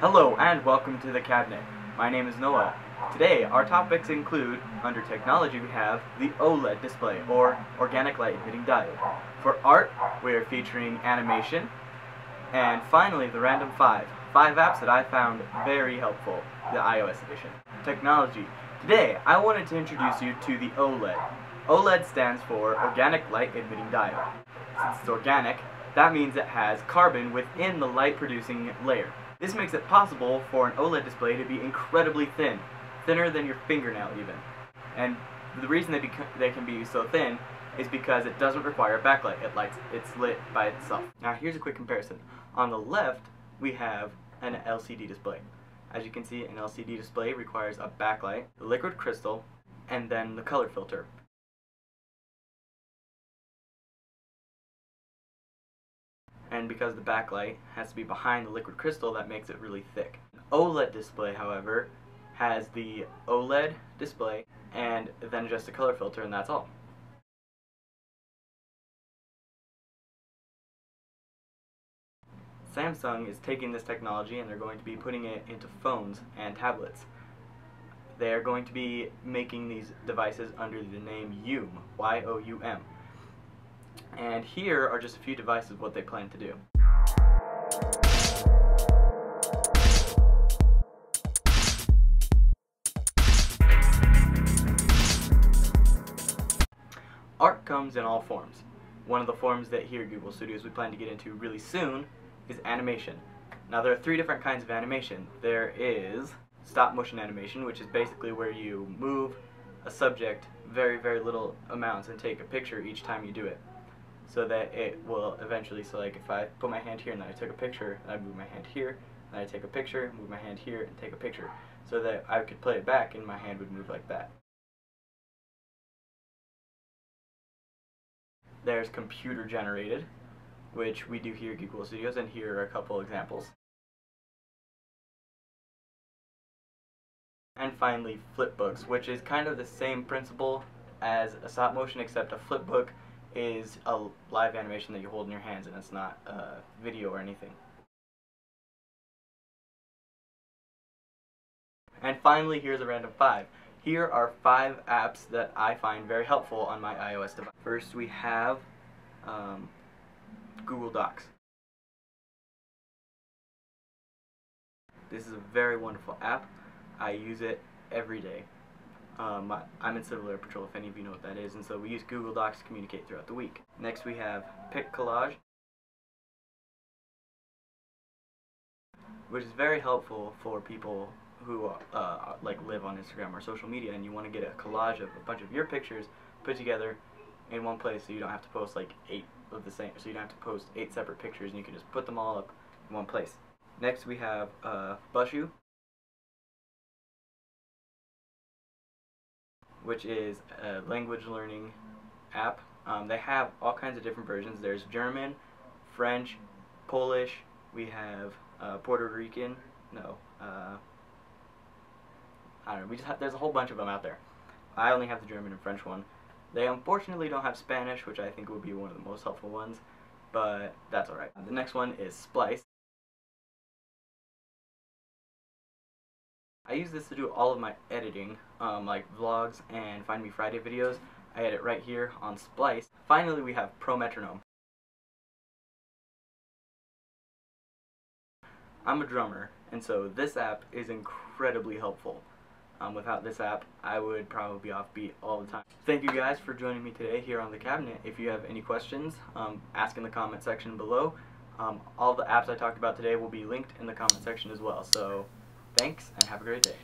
Hello and welcome to the cabinet. My name is Noah. Today our topics include, under technology we have the OLED display, or organic light emitting diode. For art we are featuring animation. And finally the random 5 apps that I found very helpful, the iOS edition. Technology. Today I wanted to introduce you to the OLED. OLED stands for organic light emitting diode. Since it's organic, that means it has carbon within the light producing layer. This makes it possible for an OLED display to be incredibly thin, thinner than your fingernail even. And the reason they can be so thin is because it doesn't require backlight. It's lit by itself. Now here's a quick comparison. On the left we have an LCD display. As you can see, an LCD display requires a backlight, the liquid crystal, and then the color filter. And because the backlight has to be behind the liquid crystal, that makes it really thick. An OLED display, however, has the OLED display and then just a color filter, and that's all. Samsung is taking this technology and they're going to be putting it into phones and tablets. They are going to be making these devices under the name YOUM, Y-O-U-M. And here are just a few devices what they plan to do. Art comes in all forms. One of the forms that here at Google Studios we plan to get into really soon is animation. Now there are 3 different kinds of animation. There is stop motion animation, which is basically where you move a subject very little amounts and take a picture each time you do it, so that it will eventually, so like if I put my hand here and then I took a picture, and I move my hand here, and I take a picture, move my hand here, and take a picture, so that I could play it back and my hand would move like that. There's computer generated, which we do here at Google Studios, and here are a couple examples. And finally, flipbooks, which is kind of the same principle as a stop motion, except a flipbook is a live animation that you hold in your hands and it's not a video or anything. And finally, here's a random 5. Here are 5 apps that I find very helpful on my iOS device. First we have Google Docs. This is a very wonderful app. I use it every day. I'm in Civil Air Patrol, if any of you know what that is, and so we use Google Docs to communicate throughout the week. Next we have Pic Collage, which is very helpful for people who like live on Instagram or social media, and you want to get a collage of a bunch of your pictures put together in one place, so you don't have to post like 8 of the same, so you don't have to post 8 separate pictures, and you can just put them all up in one place. Next we have buuuuuut, which is a language learning app. They have all kinds of different versions. There's German, French, Polish, we have Puerto Rican, I don't know, there's a whole bunch of them out there. I only have the German and French one. They unfortunately don't have Spanish, which I think would be one of the most helpful ones, but that's alright. The next one is Splice. I use this to do all of my editing, like vlogs and Find Me Friday videos. I edit right here on Splice. Finally, we have metronome. I'm a drummer, and so this app is incredibly helpful. Without this app, I would probably be off beat all the time. Thank you guys for joining me today here on the cabinet. If you have any questions, ask in the comment section below. All the apps I talked about today will be linked in the comment section as well. So thanks, and have a great day.